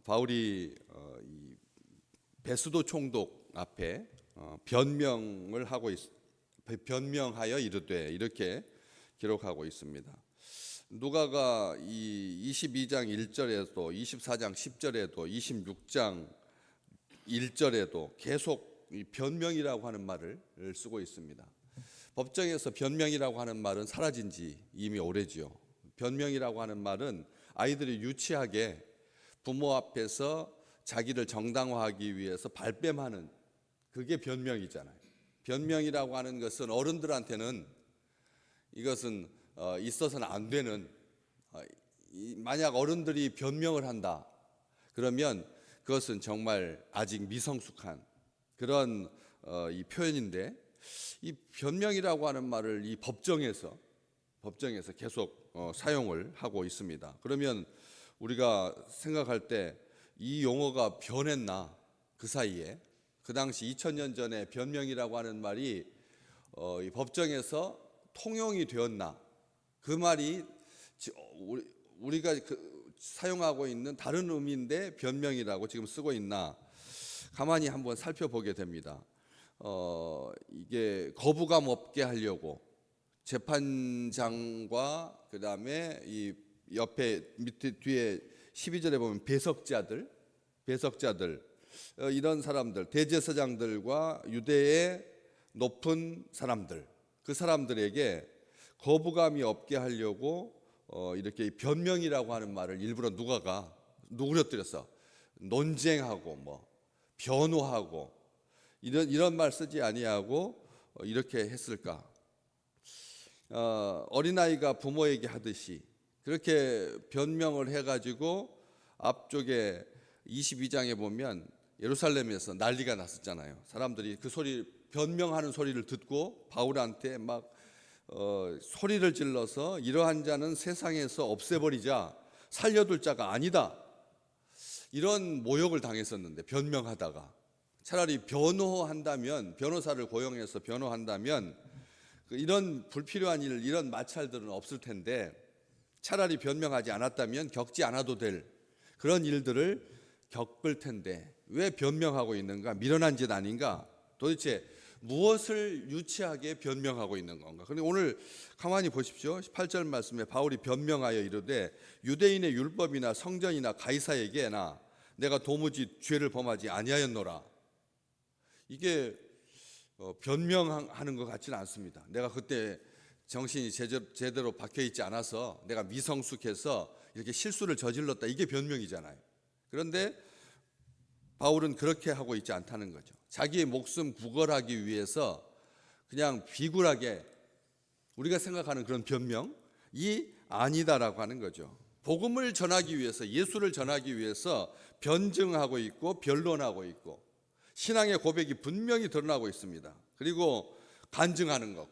바울이 이 베스도 총독 앞에 변명하여 이르되 이렇게 기록하고 있습니다. 누가가 이 22장 1절에도 24장 10절에도 26장 1절에도 계속 이 변명이라고 하는 말을 쓰고 있습니다. 법정에서 변명이라고 하는 말은 사라진 지 이미 오래지요. 변명이라고 하는 말은 아이들이 유치하게 부모 앞에서 자기를 정당화하기 위해서 발뺌하는, 그게 변명이잖아요. 변명이라고 하는 것은 어른들한테는 이것은 있어서는 안 되는, 만약 어른들이 변명을 한다 그러면 그것은 정말 아직 미성숙한 그런 이 표현인데, 이 변명이라고 하는 말을 이 법정에서 계속 사용을 하고 있습니다. 그러면 우리가 생각할 때 이 용어가 변했나, 그 사이에 그 당시 2000년 전에 변명이라고 하는 말이 이 법정에서 통용이 되었나, 그 말이 우리가 사용하고 있는 다른 의미인데 변명이라고 지금 쓰고 있나, 가만히 한번 살펴보게 됩니다. 이게 거부감 없게 하려고 재판장과 그 다음에 이 옆에 밑에 뒤에 12절에 보면 배석자들 이런 사람들, 대제사장들과 유대의 높은 사람들, 그 사람들에게 거부감이 없게 하려고 이렇게 변명이라고 하는 말을 일부러 누가가 누그러뜨렸어. 논쟁하고 변호하고 이런 말 쓰지 아니하고 이렇게 했을까? 어린아이가 부모에게 하듯이 그렇게 변명을 해가지고 앞쪽에 22장에 보면 예루살렘에서 난리가 났었잖아요. 사람들이 그 변명하는 소리를 듣고 바울한테 막 소리를 질러서 이러한 자는 세상에서 없애버리자, 살려둘 자가 아니다, 이런 모욕을 당했었는데, 변명하다가 차라리 변호사를 고용해서 변호한다면 이런 불필요한 일, 이런 마찰들은 없을 텐데, 차라리 변명하지 않았다면 겪지 않아도 될 그런 일들을 겪을 텐데 왜 변명하고 있는가? 미련한 짓 아닌가? 도대체 무엇을 유치하게 변명하고 있는 건가? 그런데 오늘 가만히 보십시오. 8절 말씀에 바울이 변명하여 이르되 유대인의 율법이나 성전이나 가이사에게나 내가 도무지 죄를 범하지 아니하였노라. 이게 변명하는 것 같지는 않습니다. 내가 그때 정신이 제대로 박혀있지 않아서 내가 미성숙해서 이렇게 실수를 저질렀다, 이게 변명이잖아요. 그런데 바울은 그렇게 하고 있지 않다는 거죠. 자기의 목숨 구걸하기 위해서 그냥 비굴하게 우리가 생각하는 그런 변명이 아니다라고 하는 거죠. 복음을 전하기 위해서, 예수를 전하기 위해서 변증하고 있고 변론하고 있고 신앙의 고백이 분명히 드러나고 있습니다. 그리고 간증하는 것,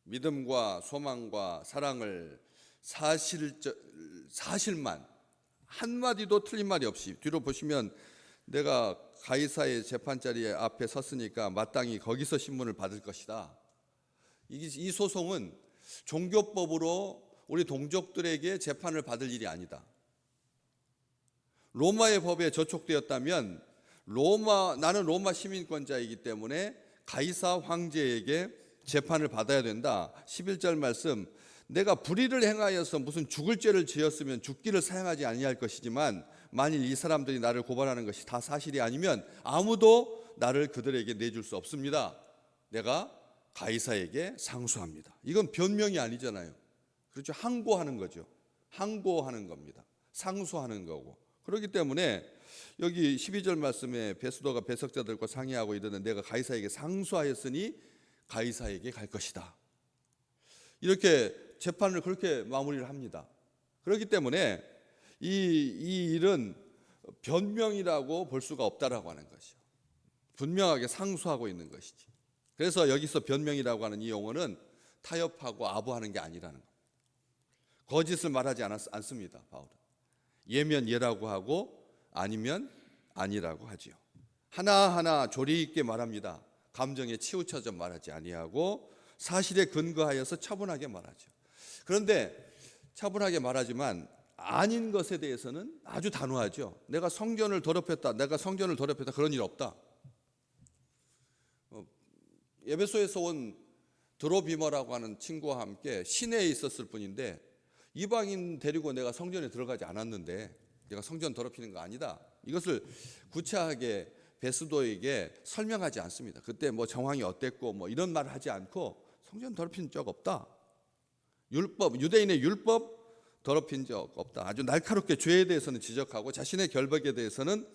믿음과 소망과 사랑을 사실만 한마디도 틀린 말이 없이, 뒤로 보시면 내가 가이사의 재판자리 앞에 섰으니까 마땅히 거기서 신문을 받을 것이다. 이 소송은 종교법으로 우리 동족들에게 재판을 받을 일이 아니다. 로마의 법에 저촉되었다면 나는 로마 시민권자이기 때문에 가이사 황제에게 재판을 받아야 된다. 11절 말씀, 내가 불의를 행하여서 무슨 죽을 죄를 지었으면 죽기를 사양하지 아니할 것이지만 만일 이 사람들이 나를 고발하는 것이 다 사실이 아니면 아무도 나를 그들에게 내줄 수 없습니다. 내가 가이사에게 상소합니다. 이건 변명이 아니잖아요. 그렇죠. 항고하는 거죠. 항고하는 겁니다. 상소하는 거고. 그렇기 때문에 여기 12절 말씀에 베스도가 배석자들과 상의하고 이르는 내가 가이사에게 상소하였으니 가이사에게 갈 것이다. 이렇게 재판을 그렇게 마무리를 합니다. 그렇기 때문에 이 일은 변명이라고 볼 수가 없다라고 하는 것이죠. 분명하게 상소하고 있는 것이지. 그래서 여기서 변명이라고 하는 이 용어는 타협하고 아부하는 게 아니라는 겁니다. 거짓을 말하지 않습니다. 바울은 예면 예라고 하고 아니면 아니라고 하지요. 하나하나 조리 있게 말합니다. 감정에 치우쳐져 말하지 아니하고 사실에 근거하여서 차분하게 말하죠. 그런데 차분하게 말하지만 아닌 것에 대해서는 아주 단호하죠. 내가 성전을 더럽혔다, 내가 성전을 더럽혔다, 그런 일 없다. 에베소에서 온 드로비머라고 하는 친구와 함께 시내에 있었을 뿐인데, 이방인 데리고 내가 성전에 들어가지 않았는데 내가 성전 더럽히는 거 아니다, 이것을 구체하게 베스도에게 설명하지 않습니다. 그때 뭐 정황이 어땠고 뭐 이런 말을 하지 않고 성전 더럽힌 적 없다, 율법, 유대인의 율법 더럽힌 적 없다, 아주 날카롭게 죄에 대해서는 지적하고 자신의 결박에 대해서는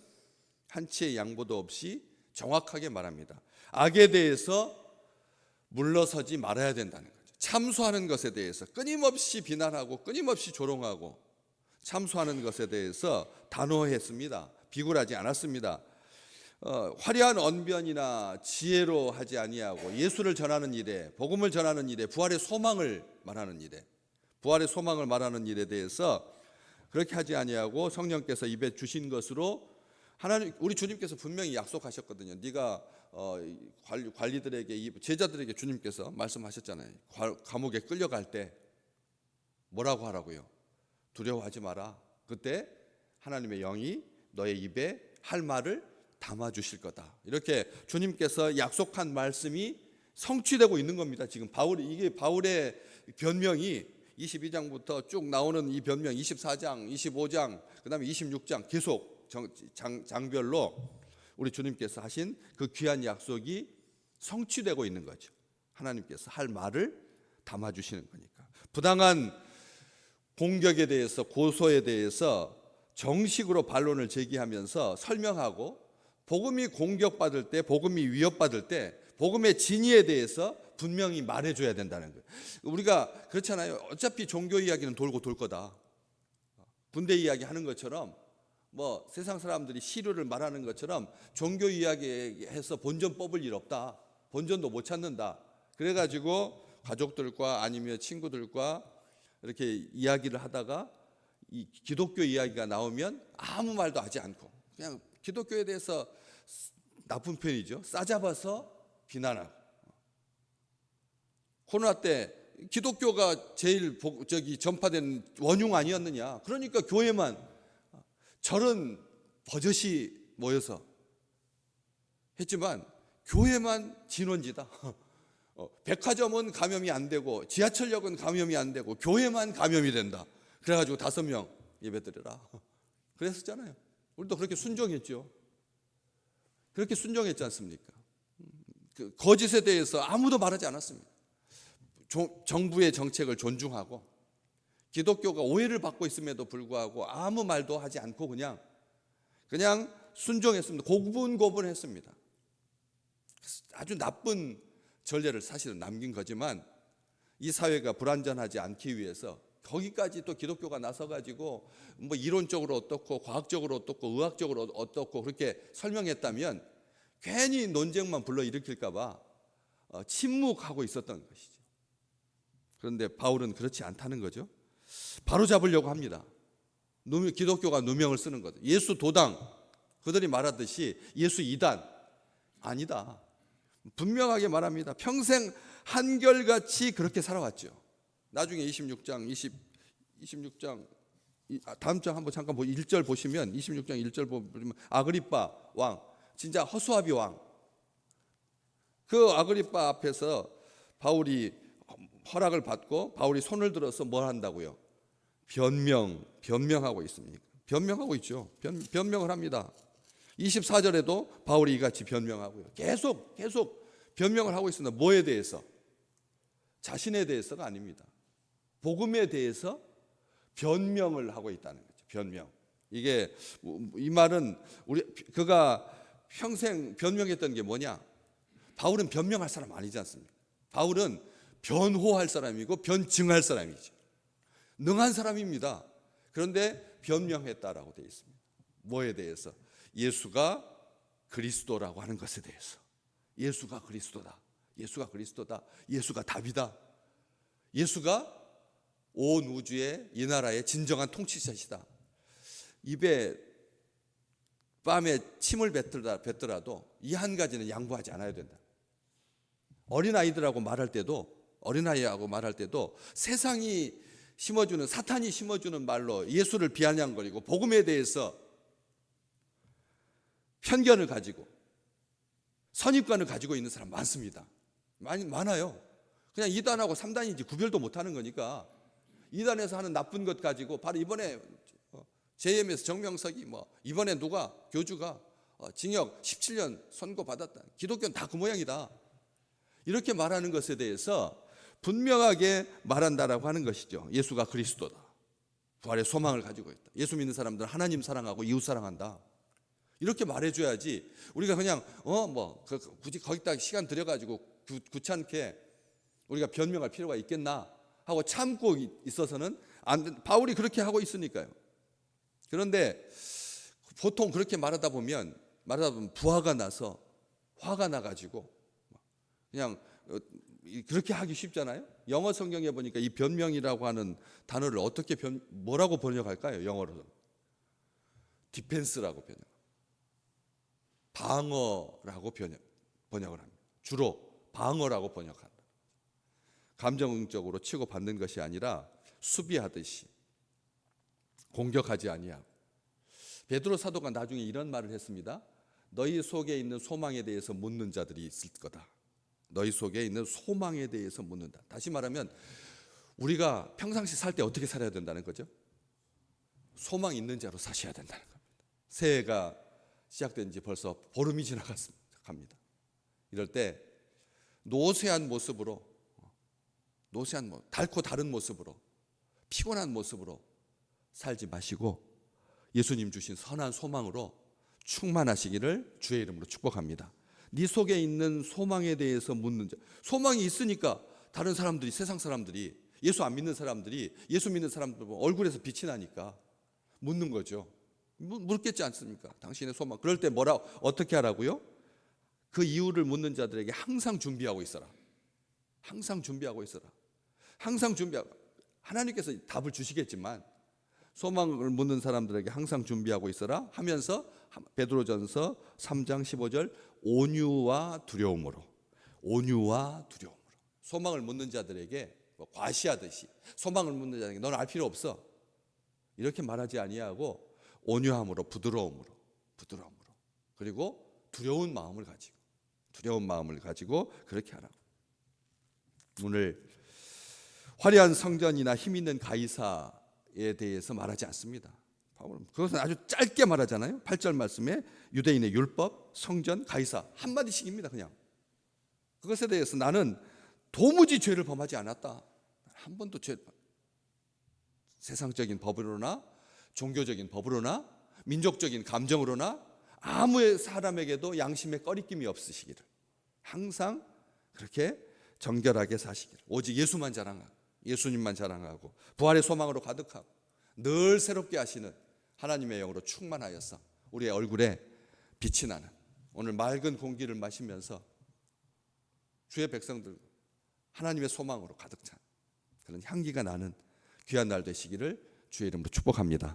한치의 양보도 없이 정확하게 말합니다. 악에 대해서 물러서지 말아야 된다는 거죠. 참소하는 것에 대해서 끊임없이 비난하고 끊임없이 조롱하고 참소하는 것에 대해서 단호했습니다. 비굴하지 않았습니다. 화려한 언변이나 지혜로 하지 아니하고 예수를 전하는 일에, 복음을 전하는 일에, 부활의 소망을 말하는 일에, 부활의 소망을 말하는 일에 대해서 그렇게 하지 아니하고 성령께서 입에 주신 것으로, 하나님, 우리 주님께서 분명히 약속하셨거든요. 네가 관리들에게, 제자들에게 주님께서 말씀하셨잖아요. 감옥에 끌려갈 때 뭐라고 하라고요? 두려워하지 마라. 그때 하나님의 영이 너의 입에 할 말을 담아주실 거다. 이렇게 주님께서 약속한 말씀이 성취되고 있는 겁니다. 지금 이게 바울의 변명이 22장부터 쭉 나오는 이 변명, 24장, 25장, 그 다음에 26장 계속 장별로 우리 주님께서 하신 그 귀한 약속이 성취되고 있는 거죠. 하나님께서 할 말을 담아주시는 거니까. 부당한 공격에 대해서, 고소에 대해서 정식으로 반론을 제기하면서 설명하고, 복음이 공격받을 때, 복음이 위협받을 때 복음의 진위에 대해서 분명히 말해줘야 된다는 거예요. 우리가 그렇잖아요. 어차피 종교 이야기는 돌고 돌 거다. 군대 이야기 하는 것처럼, 뭐 세상 사람들이 시류를 말하는 것처럼 종교 이야기해서 본전 뽑을 일 없다, 본전도 못 찾는다. 그래가지고 가족들과 아니면 친구들과 이렇게 이야기를 하다가 이 기독교 이야기가 나오면 아무 말도 하지 않고 그냥 기독교에 대해서 나쁜 편이죠. 싸잡아서 비난하고. 코로나 때 기독교가 제일 전파된 원흉 아니었느냐. 그러니까 교회만 저런 버젓이 모여서 했지만 교회만 진원지다. 백화점은 감염이 안 되고 지하철역은 감염이 안 되고 교회만 감염이 된다. 그래가지고 5명 예배드려라. 그랬었잖아요. 우리도 그렇게 순종했죠. 그렇게 순종했지 않습니까? 그 거짓에 대해서 아무도 말하지 않았습니다. 정부의 정책을 존중하고 기독교가 오해를 받고 있음에도 불구하고 아무 말도 하지 않고 그냥 순종했습니다. 고분고분했습니다. 아주 나쁜 전례를 사실은 남긴 거지만 이 사회가 불안전하지 않기 위해서 거기까지 또 기독교가 나서가지고 뭐 이론적으로 어떻고 과학적으로 어떻고 의학적으로 어떻고 그렇게 설명했다면 괜히 논쟁만 불러일으킬까 봐 침묵하고 있었던 것이죠. 그런데 바울은 그렇지 않다는 거죠. 바로 잡으려고 합니다. 기독교가 누명을 쓰는 거죠. 예수 도당, 그들이 말하듯이 예수 이단, 아니다. 분명하게 말합니다. 평생 한결같이 그렇게 살아왔죠. 나중에 26장 다음 장 한번 잠깐 1절 보시면 26장 1절 보면 아그리빠 왕, 진짜 허수아비 왕, 그 아그리빠 앞에서 바울이 허락을 받고 바울이 손을 들어서 뭘 한다고요? 변명하고 있습니다. 변명하고 있죠. 변명을 합니다. 24절에도 바울이 이같이 변명하고요. 계속 변명을 하고 있습니다. 뭐에 대해서? 자신에 대해서가 아닙니다. 복음에 대해서 변명을 하고 있다는 거죠. 변명. 이게 이 말은 그가 평생 변명했던 게 뭐냐? 바울은 변명할 사람 아니지 않습니까? 바울은 변호할 사람이고 변증할 사람이죠. 능한 사람입니다. 그런데 변명했다라고 되어 있습니다. 뭐에 대해서? 예수가 그리스도라고 하는 것에 대해서. 예수가 그리스도다. 예수가 그리스도다. 예수가 답이다. 예수가 온 우주의 이 나라의 진정한 통치자시다. 입에 뺨에 침을 뱉더라도 이 한 가지는 양보하지 않아야 된다. 어린아이하고 말할 때도 세상이 심어주는, 사탄이 심어주는 말로 예수를 비아냥거리고 복음에 대해서 편견을 가지고 선입관을 가지고 있는 사람 많습니다. 많아요. 그냥 2단하고 3단인지 구별도 못하는 거니까 2단에서 하는 나쁜 것 가지고 바로 이번에 JMS 정명석이 이번에 누가 교주가 징역 17년 선고받았다. 기독교는 다 그 모양이다. 이렇게 말하는 것에 대해서 분명하게 말한다라고 하는 것이죠. 예수가 그리스도다. 부활의 소망을 가지고 있다. 예수 믿는 사람들은 하나님 사랑하고 이웃 사랑한다. 이렇게 말해줘야지 우리가 그냥 굳이 거기다 시간 들여가지고 귀찮게 우리가 변명할 필요가 있겠나 하고 참고 있어서는 안 된. 바울이 그렇게 하고 있으니까요. 그런데 보통 그렇게 말하다 보면 부하가 나서 화가 나가지고 그냥 그렇게 하기 쉽잖아요. 영어 성경에 보니까 이 변명이라고 하는 단어를 어떻게 뭐라고 번역할까요? 영어로 디펜스라고 방어라고 번역을 합니다. 주로 방어라고 번역한다. 감정적으로 치고받는 것이 아니라 수비하듯이 공격하지 아니하고. 베드로 사도가 나중에 이런 말을 했습니다. 너희 속에 있는 소망에 대해서 묻는 자들이 있을 거다. 너희 속에 있는 소망에 대해서 묻는다. 다시 말하면 우리가 평상시 살 때 어떻게 살아야 된다는 거죠? 소망 있는 자로 사셔야 된다는 겁니다. 새해가 시작된 지 벌써 보름이 지나갑니다. 이럴 때 노쇠한 모습으로, 닳고 다른 모습으로, 피곤한 모습으로 살지 마시고 예수님 주신 선한 소망으로 충만하시기를 주의 이름으로 축복합니다. 네 속에 있는 소망에 대해서 묻는 자. 소망이 있으니까 다른 사람들이, 세상 사람들이, 예수 안 믿는 사람들이, 예수 믿는 사람들 얼굴에서 빛이 나니까 묻는 거죠. 묻겠지 않습니까? 당신의 소망. 그럴 때 어떻게 하라고요? 그 이유를 묻는 자들에게 항상 준비하고 있어라. 항상 준비하고 있어라. 항상 준비하고. 하나님께서 답을 주시겠지만 소망을 묻는 사람들에게 항상 준비하고 있어라 하면서 베드로전서 3장 15절 온유와 두려움으로 소망을 묻는 자들에게 과시하듯이 소망을 묻는 자들에게 너는 알 필요 없어 이렇게 말하지 아니하고 온유함으로 부드러움으로 그리고 두려운 마음을 가지고 그렇게 하라고. 오늘 화려한 성전이나 힘 있는 가이사에 대해서 말하지 않습니다. 그것은 아주 짧게 말하잖아요. 8절 말씀에 유대인의 율법, 성전, 가이사 한마디씩입니다. 그냥 그것에 대해서 나는 도무지 죄를 범하지 않았다. 한 번도 세상적인 법으로나 종교적인 법으로나 민족적인 감정으로나 아무 사람에게도 양심에 꺼리낌이 없으시기를 항상 그렇게 정결하게 사시기를 오직 예수님만 자랑하고 부활의 소망으로 가득하고 늘 새롭게 하시는 하나님의 영으로 충만하여서 우리의 얼굴에 빛이 나는 오늘 맑은 공기를 마시면서 주의 백성들 하나님의 소망으로 가득 찬 그런 향기가 나는 귀한 날 되시기를 주의 이름으로 축복합니다.